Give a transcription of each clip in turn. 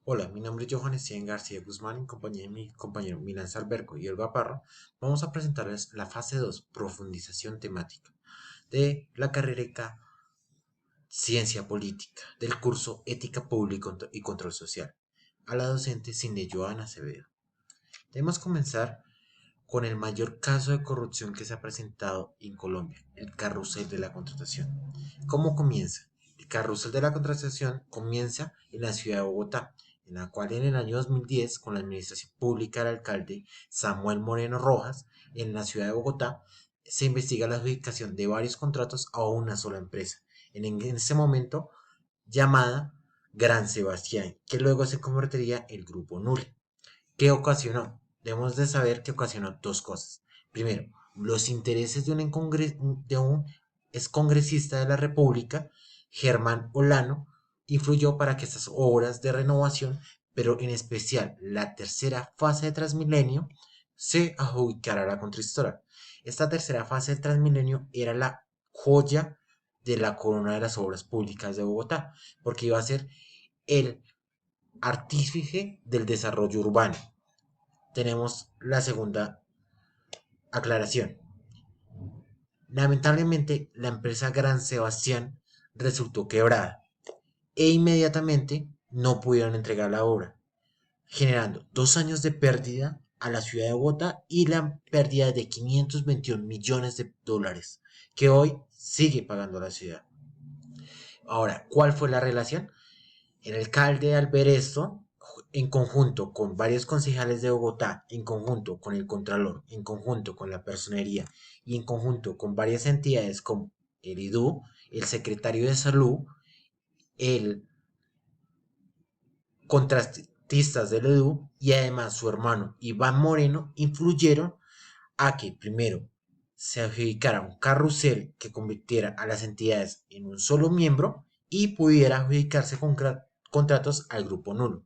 Hola, mi nombre es Johan Steven García Guzmán, en compañía de mi compañero Milan Salberco y Olga Parra. Vamos a presentarles la fase 2, profundización temática, de la carrera Ciencia Política, del curso Ética Pública y Control Social, a la docente Cindy Joana Acevedo. Debemos comenzar con el mayor caso de corrupción que se ha presentado en Colombia, el carrusel de la contratación. ¿Cómo comienza? El carrusel de la contratación comienza en la ciudad de Bogotá, en la cual en el año 2010, con la administración pública del alcalde Samuel Moreno Rojas, en la ciudad de Bogotá, se investiga la adjudicación de varios contratos a una sola empresa, en ese momento llamada Gran Sebastián, que luego se convertiría en el Grupo Nule. ¿Qué ocasionó? Debemos de saber que ocasionó dos cosas. Primero, los intereses de un excongresista de la República, Germán Olano, influyó para que estas obras de renovación, pero en especial la tercera fase de Transmilenio, se adjudicara a la Contrahistorial. Esta tercera fase del Transmilenio era la joya de la corona de las obras públicas de Bogotá, porque iba a ser el artífice del desarrollo urbano. Tenemos la segunda aclaración. Lamentablemente, la empresa Gran Sebastián resultó quebrada e inmediatamente no pudieron entregar la obra, generando 2 años de pérdida a la ciudad de Bogotá y la pérdida de 521 millones de dólares que hoy sigue pagando la ciudad. Ahora, ¿cuál fue la relación? El alcalde al ver esto, en conjunto con varios concejales de Bogotá, en conjunto con el Contralor, en conjunto con la Personería y en conjunto con varias entidades como el IDU, el Secretario de Salud, el contratistas del IDU y además su hermano Iván Moreno influyeron a que primero se adjudicara un carrusel que convirtiera a las entidades en un solo miembro y pudiera adjudicarse contratos al grupo nulo.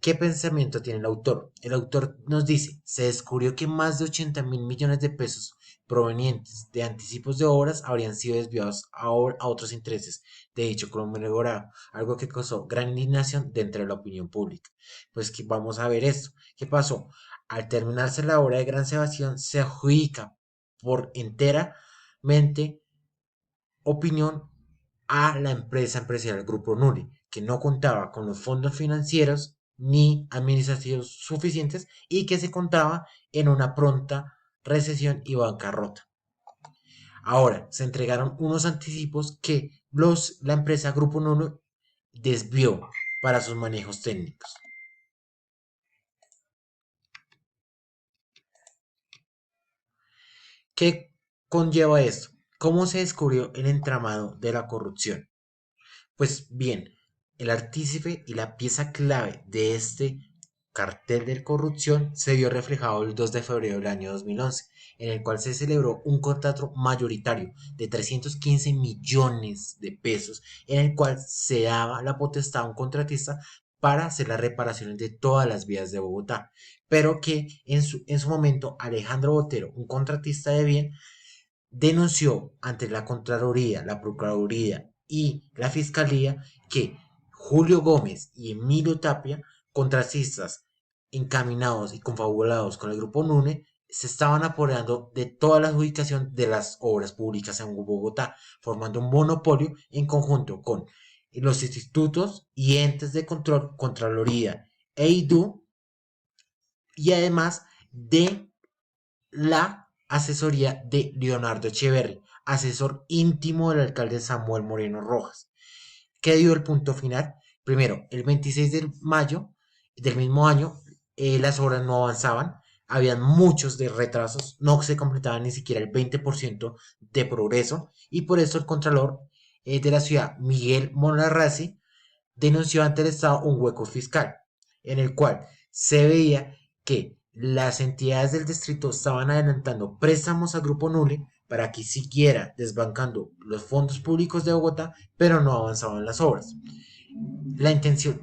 ¿Qué pensamiento tiene el autor? El autor nos dice, se descubrió que más de 80.000 millones de pesos provenientes de anticipos de obras habrían sido desviados a otros intereses de dicho conglomerado, algo que causó gran indignación dentro de la opinión pública. Pues que vamos a ver esto. ¿Qué pasó? Al terminarse la obra de Gran Sebastián, se adjudica por enteramente opinión a la empresa empresarial Grupo Nuri, que no contaba con los fondos financieros ni administrativos suficientes y que se contaba en una pronta recesión y bancarrota. Ahora, se entregaron unos anticipos que la empresa Grupo Nuri desvió para sus manejos técnicos. ¿Qué conlleva esto? ¿Cómo se descubrió el entramado de la corrupción? Pues bien, el artífice y la pieza clave de este cartel de corrupción se vio reflejado el 2 de febrero del año 2011, en el cual se celebró un contrato mayoritario de 315 millones de pesos, en el cual se daba la potestad a un contratista para hacer las reparaciones de todas las vías de Bogotá, pero que en su momento Alejandro Botero, un contratista de bien, denunció ante la Contraloría, la Procuraduría y la Fiscalía que Julio Gómez y Emilio Tapia, contratistas encaminados y confabulados con el Grupo NUNE, se estaban apoderando de toda la adjudicación de las obras públicas en Bogotá, formando un monopolio en conjunto con los institutos y entes de control, Contraloría e IDU, y además de la asesoría de Leonardo Echeverri, asesor íntimo del alcalde Samuel Moreno Rojas, que dio el punto final. Primero, el 26 de mayo del mismo año, las obras no avanzaban, habían muchos de retrasos, no se completaban ni siquiera el 20% de progreso, y por eso el Contralor de la ciudad, Miguel Monlarrazi, denunció ante el Estado un hueco fiscal, en el cual se veía que las entidades del distrito estaban adelantando préstamos al Grupo Nule para que siguiera desbancando los fondos públicos de Bogotá, pero no avanzaban las obras.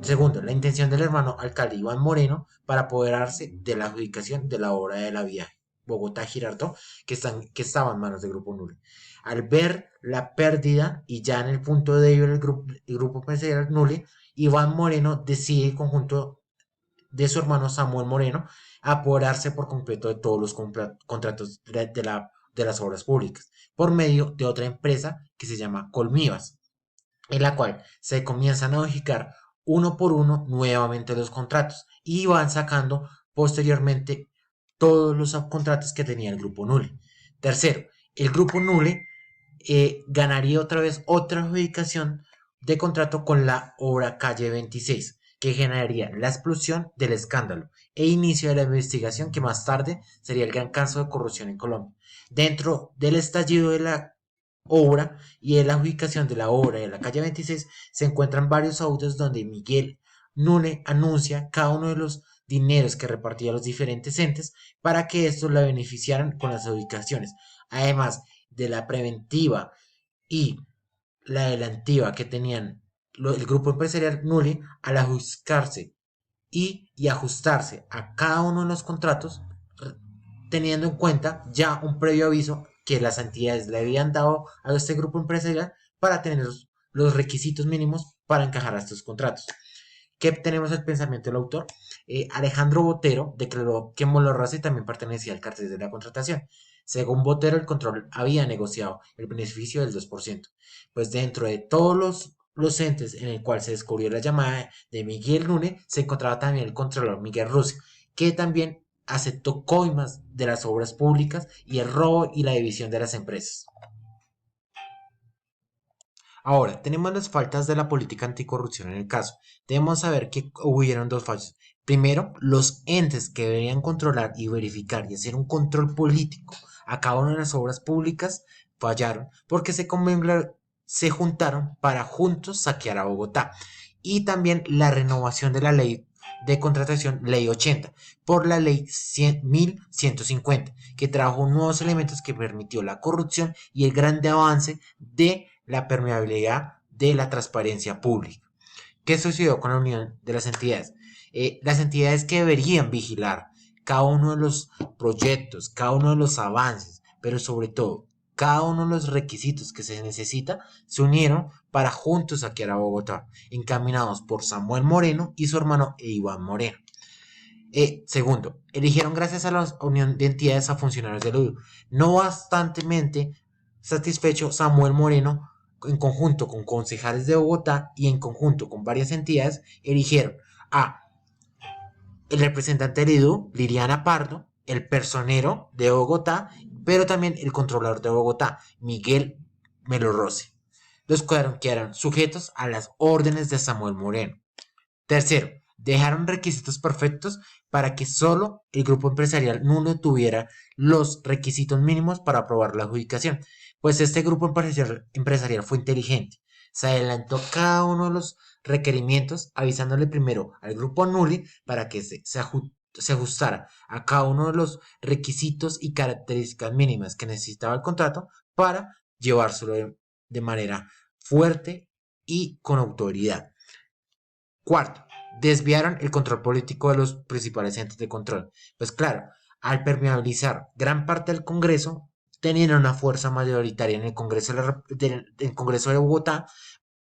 Segundo, la intención del hermano alcalde Iván Moreno para apoderarse de la adjudicación de la obra de la vía Bogotá-Girardot, que estaba en manos del Grupo Nule. Al ver la pérdida y ya en el punto de ello el grupo empresarial Nule, Iván Moreno decide en conjunto de su hermano Samuel Moreno apoderarse por completo de todos los contratos de las obras públicas por medio de otra empresa que se llama Colmivas, en la cual se comienzan a modificar uno por uno nuevamente los contratos y van sacando posteriormente todos los contratos que tenía el grupo Nule. Tercero, el grupo Nule ganaría otra vez otra adjudicación de contrato con la obra Calle 26, que generaría la explosión del escándalo e inicio de la investigación que más tarde sería el gran caso de corrupción en Colombia. Dentro del estallido de la obra y de la adjudicación de la obra de la Calle 26 se encuentran varios audios donde Miguel Nune anuncia cada uno de los dineros que repartía a los diferentes entes para que estos la beneficiaran con las adjudicaciones. Además de la preventiva y la adelantiva que tenían el grupo empresarial Nuli al ajustarse y ajustarse a cada uno de los contratos, teniendo en cuenta ya un previo aviso que las entidades le habían dado a este grupo empresarial para tener los requisitos mínimos para encajar a estos contratos. ¿Qué tenemos el pensamiento del autor? Alejandro Botero declaró que Molorrasi también pertenecía al cartel de la contratación. Según Botero, el control había negociado el beneficio del 2%, pues dentro de todos los entes en el cual se descubrió la llamada de Miguel Nune, se encontraba también el controlador Miguel Rusia, que también aceptó coimas de las obras públicas y el robo y la división de las empresas. Ahora, tenemos las faltas de la política anticorrupción en el caso. Debemos saber que hubieron dos fallos. Primero, los entes que deberían controlar y verificar y hacer un control político a cada una de las obras públicas fallaron porque se juntaron para juntos saquear a Bogotá. Y también la renovación de la ley de contratación, ley 80, por la ley 1150, que trajo nuevos elementos que permitió la corrupción y el grande avance de la permeabilidad de la transparencia pública. ¿Qué sucedió con la unión de las entidades? Las entidades que deberían vigilar cada uno de los proyectos, cada uno de los avances, pero sobre todo cada uno de los requisitos que se necesita, se unieron para juntos saquear a Bogotá, encaminados por Samuel Moreno y su hermano Iván Moreno. Segundo, eligieron gracias a la unión de entidades a funcionarios del UDU. No bastantemente satisfecho, Samuel Moreno, en conjunto con concejales de Bogotá y en conjunto con varias entidades, eligieron a el representante del IDU, Liliana Pardo, el personero de Bogotá, pero también el controlador de Bogotá, Miguel Melorrosi. Los cuadros quedaron sujetos a las órdenes de Samuel Moreno. Tercero, dejaron requisitos perfectos para que solo el grupo empresarial nulo tuviera los requisitos mínimos para aprobar la adjudicación, pues este grupo empresarial fue inteligente. Se adelantó cada uno de los requerimientos avisándole primero al grupo Nuli para que se ajustara a cada uno de los requisitos y características mínimas que necesitaba el contrato para llevárselo de manera fuerte y con autoridad. Cuarto, desviaron el control político de los principales entes de control. Pues claro, al permeabilizar gran parte del Congreso, tenían una fuerza mayoritaria en el Congreso de Bogotá,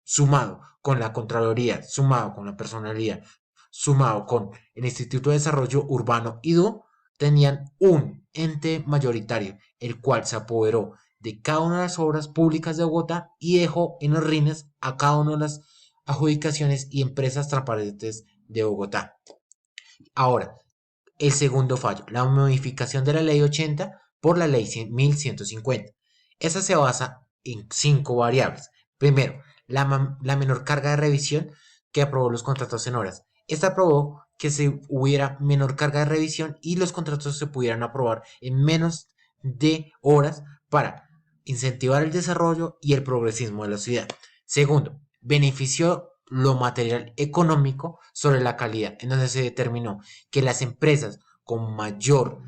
sumado con la Contraloría, sumado con la Personalidad, sumado con el Instituto de Desarrollo Urbano IDO, tenían un ente mayoritario, el cual se apoderó de cada una de las obras públicas de Bogotá y dejó en los rines a cada una de las adjudicaciones y empresas transparentes de Bogotá. Ahora, el segundo fallo, la modificación de la ley 80 por la ley 1150. Esa se basa en 5 variables. Primero, la menor carga de revisión que aprobó los contratos en horas. Esta aprobó que se hubiera menor carga de revisión y los contratos se pudieran aprobar en menos de horas para incentivar el desarrollo y el progresismo de la ciudad. Segundo, benefició lo material económico sobre la calidad, en donde se determinó que las empresas con mayor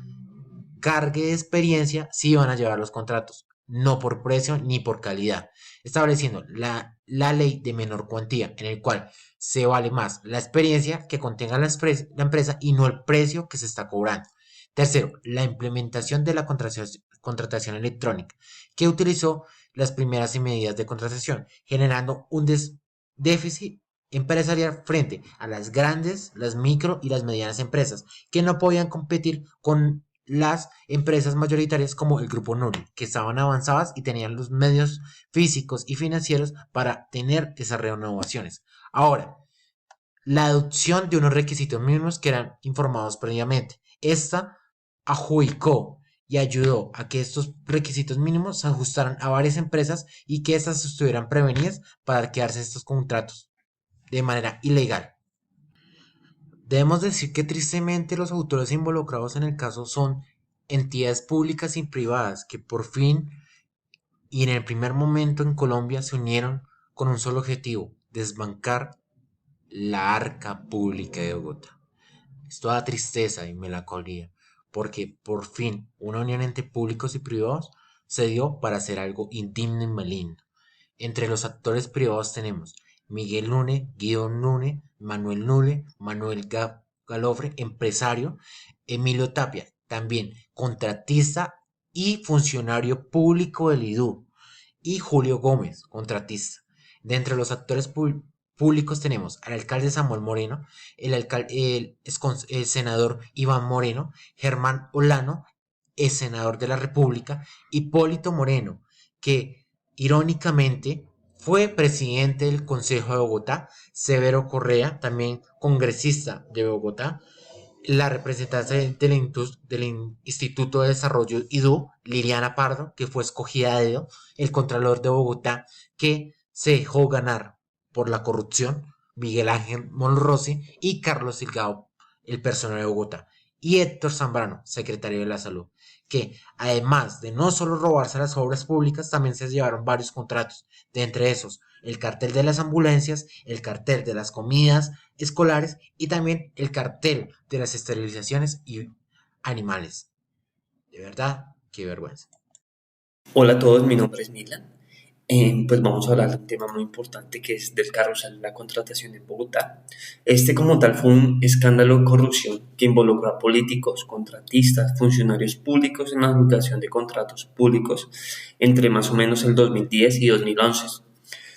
carga de experiencia sí iban a llevar los contratos, no por precio ni por calidad, estableciendo la ley de menor cuantía, en el cual se vale más la experiencia que contenga la empresa y no el precio que se está cobrando. Tercero, la implementación de la contratación electrónica, que utilizó las primeras medidas de contratación, generando un déficit empresarial frente a las grandes, las micro y las medianas empresas, que no podían competir con las empresas mayoritarias como el Grupo Nuri, que estaban avanzadas y tenían los medios físicos y financieros para tener esas renovaciones. Ahora, la adopción de unos requisitos mínimos que eran informados previamente. Esta adjudicó y ayudó a que estos requisitos mínimos se ajustaran a varias empresas y que éstas estuvieran prevenidas para quedarse estos contratos de manera ilegal. Debemos decir que tristemente los autores involucrados en el caso son entidades públicas y privadas que por fin y en el primer momento en Colombia se unieron con un solo objetivo: desbancar la arca pública de Bogotá. Es toda tristeza y melancolía, porque por fin una unión entre públicos y privados se dio para hacer algo indigno y maligno. Entre los actores privados tenemos Miguel Nune, Guido Nune, Manuel Nune, Manuel Galofre, empresario, Emilio Tapia, también contratista y funcionario público del IDU, y Julio Gómez, contratista. De entre los actores públicos tenemos al alcalde Samuel Moreno, el senador Iván Moreno, Germán Olano, el senador de la República, Hipólito Moreno, que irónicamente fue presidente del Consejo de Bogotá, Severo Correa, también congresista de Bogotá, la representante del Instituto de Desarrollo IDU, Liliana Pardo, que fue escogida a dedo, el Contralor de Bogotá, que se dejó ganar por la corrupción, Miguel Ángel Monrosi, y Carlos Silgado, el personal de Bogotá, y Héctor Zambrano, secretario de la Salud, que además de no solo robarse las obras públicas, también se llevaron varios contratos, de entre esos el cartel de las ambulancias, el cartel de las comidas escolares y también el cartel de las esterilizaciones y animales. De verdad, qué vergüenza. Hola a todos, mi nombre es Milan. Pues vamos a hablar de un tema muy importante que es del carrusel de la contratación en Bogotá. Este como tal fue un escándalo de corrupción que involucró a políticos, contratistas, funcionarios públicos en la adjudicación de contratos públicos entre más o menos el 2010 y 2011.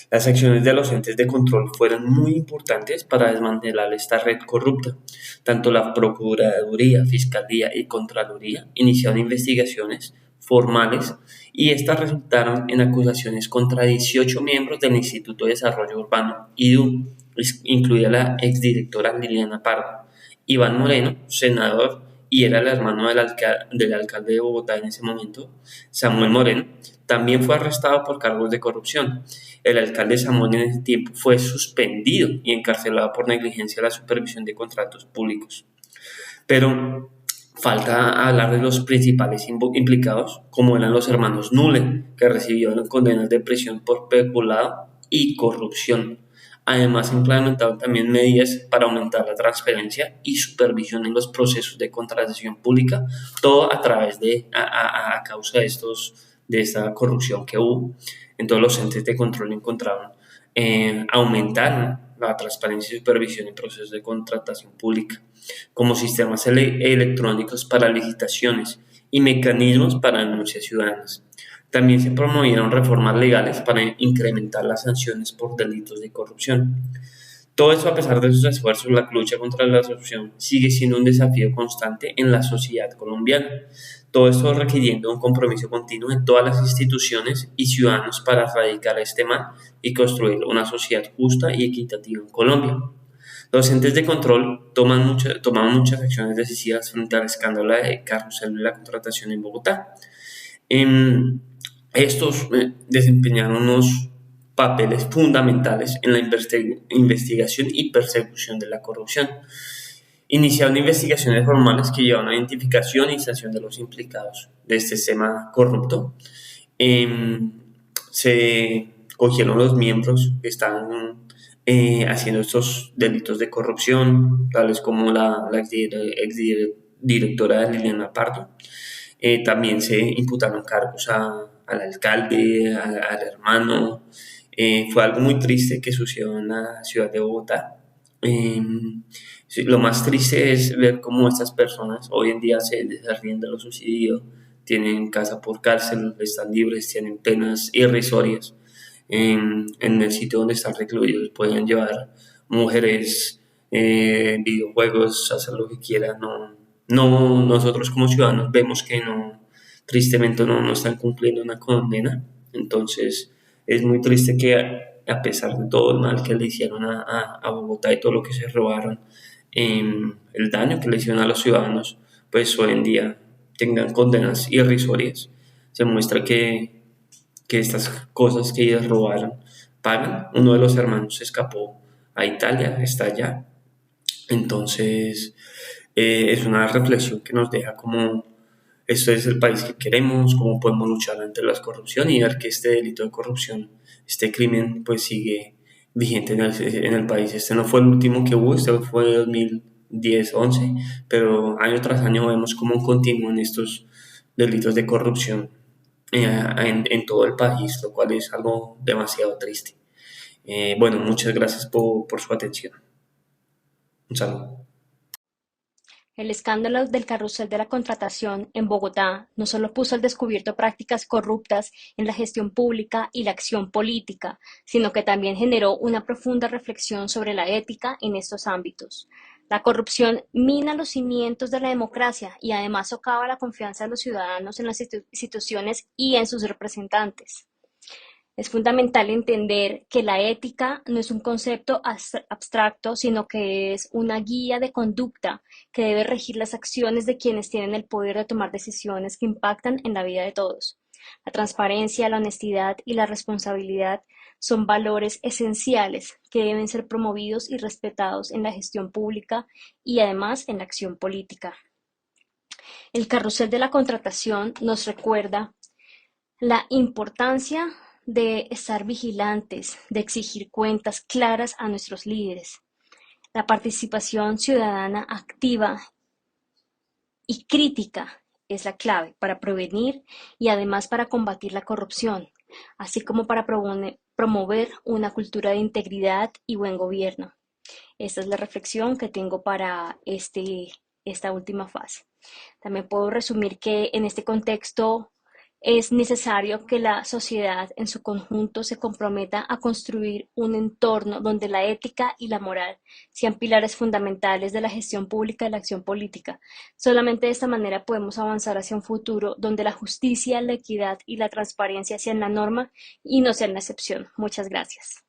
Las acciones de los entes de control fueron muy importantes para desmantelar esta red corrupta. Tanto la Procuraduría, Fiscalía y Contraloría iniciaron investigaciones formales y estas resultaron en acusaciones contra 18 miembros del Instituto de Desarrollo Urbano, IDU, incluida la exdirectora Liliana Pardo, Iván Moreno, senador y era el hermano del alcalde de Bogotá en ese momento, Samuel Moreno, también fue arrestado por cargos de corrupción. El alcalde Samuel en ese tiempo fue suspendido y encarcelado por negligencia de la supervisión de contratos públicos. Pero falta hablar de los principales implicados, como eran los hermanos Nule, que recibieron condenas de prisión por peculado y corrupción. Además, implementaron también medidas para aumentar la transparencia y supervisión en los procesos de contratación pública, todo a través a causa de esta corrupción que hubo. En todos los entes de control encontraron, aumentaron la transparencia y supervisión en procesos de contratación pública, como sistemas electrónicos para licitaciones y mecanismos para denuncias ciudadanas. También se promovieron reformas legales para incrementar las sanciones por delitos de corrupción. Todo eso, a pesar de sus esfuerzos, la lucha contra la corrupción sigue siendo un desafío constante en la sociedad colombiana. Todo esto requiriendo un compromiso continuo en todas las instituciones y ciudadanos para erradicar este mal y construir una sociedad justa y equitativa en Colombia. Los entes de control tomaron muchas acciones decisivas frente al escándalo de carrusel de la contratación en Bogotá. Estos desempeñaron unos papeles fundamentales en la investigación y persecución de la corrupción. Iniciaron investigaciones formales que llevaron a identificación y sanción de los implicados de este sistema corrupto. Se cogieron los miembros que estaban haciendo estos delitos de corrupción, tales como la exdirectora Liliana Pardo. También se imputaron cargos al alcalde, al hermano. Fue algo muy triste que sucedió en la ciudad de Bogotá. Sí, lo más triste es ver cómo estas personas hoy en día se ríen de lo sucedido, tienen casa por cárcel, están libres, tienen penas irrisorias. En el sitio donde están recluidos pueden llevar mujeres, videojuegos, hacer lo que quiera. No, no, nosotros como ciudadanos vemos que no, tristemente no están cumpliendo una condena. Entonces es muy triste que a pesar de todo el mal que le hicieron a Bogotá y todo lo que se robaron, el daño que le hicieron a los ciudadanos, pues hoy en día tengan condenas irrisorias. Se muestra que estas cosas que ellas robaron pagan. Uno de los hermanos se escapó a Italia, está allá. Entonces, es una reflexión que nos deja como esto es el país que queremos, cómo podemos luchar ante la corrupción y ver que este delito de corrupción, este crimen, pues sigue vigente en el país. Este no fue el último que hubo, este fue 2010-11, pero año tras año vemos cómo continúan estos delitos de corrupción en todo el país, lo cual es algo demasiado triste. Bueno, muchas gracias por su atención. Un saludo. El escándalo del carrusel de la contratación en Bogotá no solo puso al descubierto prácticas corruptas en la gestión pública y la acción política, sino que también generó una profunda reflexión sobre la ética en estos ámbitos. La corrupción mina los cimientos de la democracia y además socava la confianza de los ciudadanos en las instituciones y en sus representantes. Es fundamental entender que la ética no es un concepto abstracto, sino que es una guía de conducta que debe regir las acciones de quienes tienen el poder de tomar decisiones que impactan en la vida de todos. La transparencia, la honestidad y la responsabilidad son valores esenciales que deben ser promovidos y respetados en la gestión pública y además en la acción política. El carrusel de la contratación nos recuerda la importancia de estar vigilantes, de exigir cuentas claras a nuestros líderes. La participación ciudadana activa y crítica es la clave para prevenir y además para combatir la corrupción, así como para promover una cultura de integridad y buen gobierno. Esta es la reflexión que tengo para esta última fase. También puedo resumir que en este contexto es necesario que la sociedad en su conjunto se comprometa a construir un entorno donde la ética y la moral sean pilares fundamentales de la gestión pública y la acción política. Solamente de esta manera podemos avanzar hacia un futuro donde la justicia, la equidad y la transparencia sean la norma y no sean la excepción. Muchas gracias.